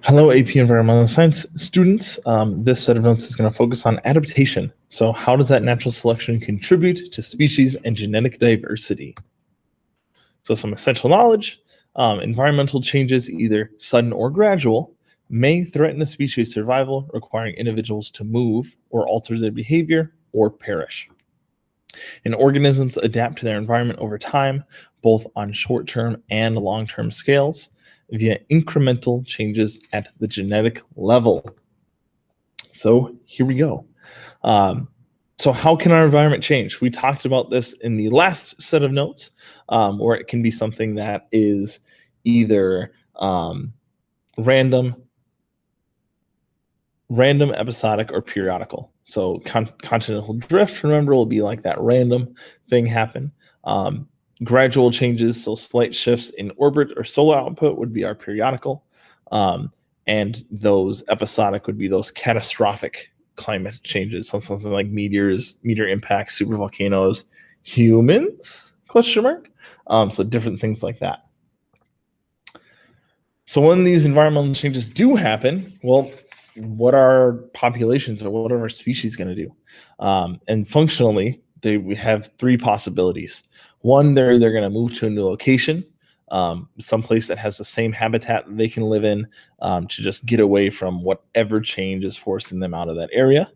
Hello, AP Environmental Science students. This set of notes is going to focus on adaptation. So how does that natural selection contribute to species and genetic diversity? So some essential knowledge, environmental changes, either sudden or gradual, may threaten a species' survival, requiring individuals to move or alter their behavior or perish. And organisms adapt to their environment over time, both on short-term and long-term scales, via incremental changes at the genetic level. So here we go. So how can our environment change? We talked about this in the last set of notes, or it can be something that is either random, episodic, or periodical. So continental drift, remember, will be like that random thing happen. Gradual changes, so slight shifts in orbit or solar output would be our periodical. And those episodic would be those catastrophic climate changes. So something like meteors, meteor impacts, supervolcanoes, humans, question mark. So different things like that. So when these environmental changes do happen, well, what are populations or what are our species going to do? And functionally, we have three possibilities. One, they're going to move to a new location, someplace that has the same habitat that they can live in, to just get away from whatever change is forcing them out of that area.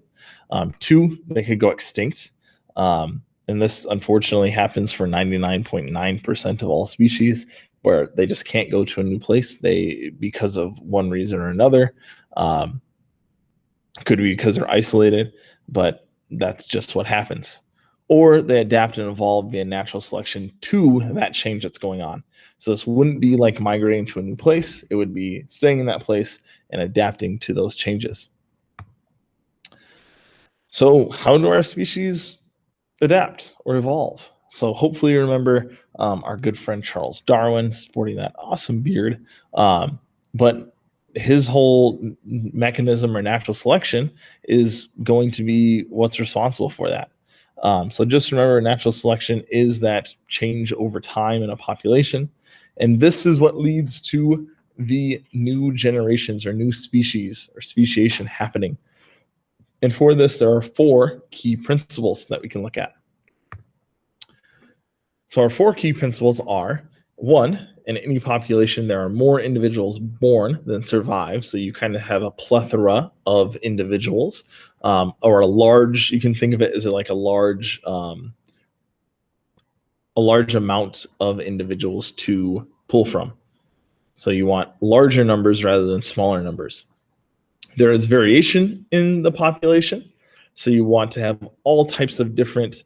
Two, they could go extinct. And this unfortunately happens for 99.9% of all species, where they just can't go to a new place because of one reason or another. Could be because they're isolated, but that's just what happens. Or they adapt and evolve via natural selection to that change that's going on. So this wouldn't be like migrating to a new place. It would be staying in that place and adapting to those changes. So how do our species adapt or evolve? So hopefully you remember our good friend Charles Darwin sporting that awesome beard. But his whole mechanism or natural selection is going to be what's responsible for that. So just remember, natural selection is that change over time in a population. And this is what leads to the new generations or new species or speciation happening. And for this, there are four key principles that we can look at. So our four key principles are: one, in any population, there are more individuals born than survive. So you kind of have a plethora of individuals, or a large, you can think of it as like a large amount of individuals to pull from. So you want larger numbers rather than smaller numbers. There is variation in the population. So you want to have all types of different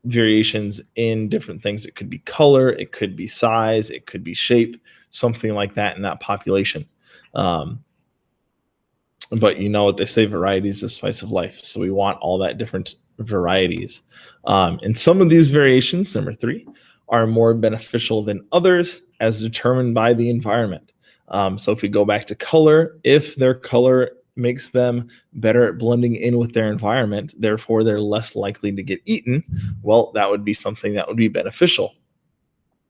variations in different things. It could be color, it could be size, it could be shape, something like that in that population. But you know what they say, variety is the spice of life. So we want all that different varieties. And some of these variations, number three, are more beneficial than others as determined by the environment. So if we go back to color, if their color makes them better at blending in with their environment, therefore they're less likely to get eaten, well, that would be something that would be beneficial.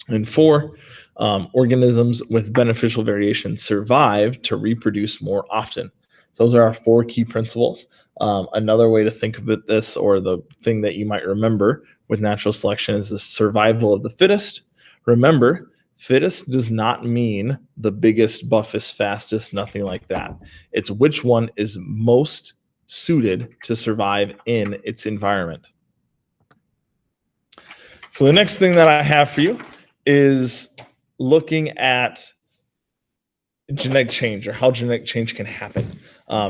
And four, organisms with beneficial variation survive to reproduce more often. So those are our four key principles. Another way to think of it, this, or the thing that you might remember with natural selection, is the survival of the fittest. Remember, fittest does not mean the biggest, buffest, fastest, nothing like that. It's which one is most suited to survive in its environment. So the next thing that I have for you is looking at genetic change, or how genetic change can happen.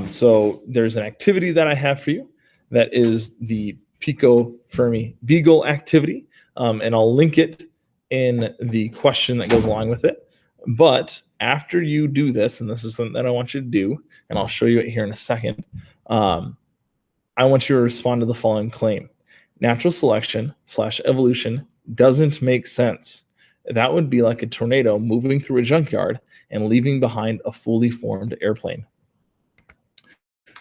So there's an activity that I have for you that is the Pico Fermi Beagle activity, and I'll link it in the question that goes along with it. But after you do this, and this is something that I want you to do, and I'll show you it here in a second, I want you to respond to the following claim: natural selection / evolution doesn't make sense. That would be like a tornado moving through a junkyard and leaving behind a fully formed airplane.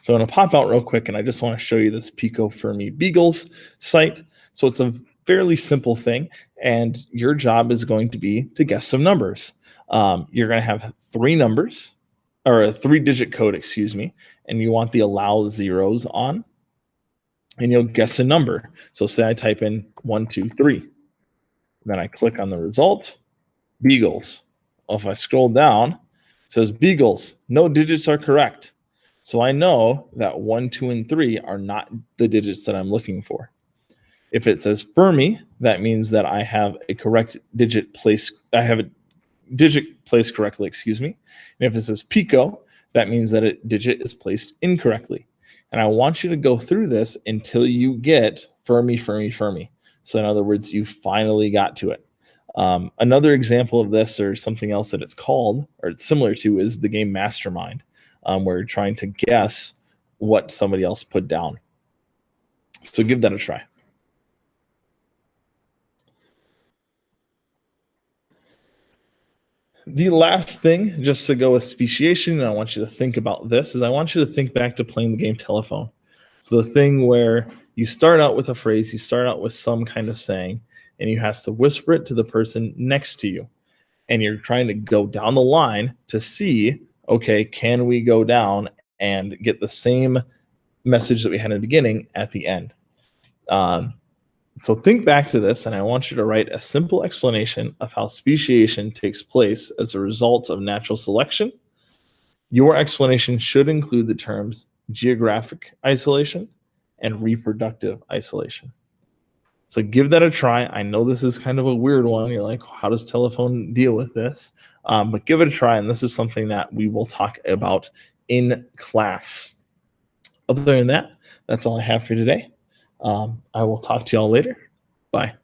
So I'm going to pop out real quick, and I just want to show you this Pico Fermi Beagles site. So it's a fairly simple thing, and your job is going to be to guess some numbers. You're going to have three numbers, or a 3-digit code, excuse me, and you want the allow zeros on, and you'll guess a number. So say I type in 123, then I click on the result, Beagles. Well, if I scroll down, it says Beagles, no digits are correct. So I know that 1, 2, and 3 are not the digits that I'm looking for. If it says Fermi, that means that I have a correct digit place. I have a digit placed correctly, excuse me. And if it says Pico, that means that a digit is placed incorrectly. And I want you to go through this until you get Fermi, Fermi, Fermi. So in other words, you finally got to it. Another example of this, or something else that it's called, or it's similar to, is the game Mastermind, where you're trying to guess what somebody else put down. So give that a try. The last thing, just to go with speciation, and I want you to think about this, is I want you to think back to playing the game telephone. So the thing where you start out with a phrase, you start out with some kind of saying, and you have to whisper it to the person next to you. And you're trying to go down the line to see, okay, can we go down and get the same message that we had in the beginning at the end? So think back to this, and I want you to write a simple explanation of how speciation takes place as a result of natural selection. Your explanation should include the terms geographic isolation and reproductive isolation. So give that a try. I know this is kind of a weird one. You're like, how does telephone deal with this? But give it a try, and this is something that we will talk about in class. Other than that, that's all I have for you today. I will talk to y'all later. Bye.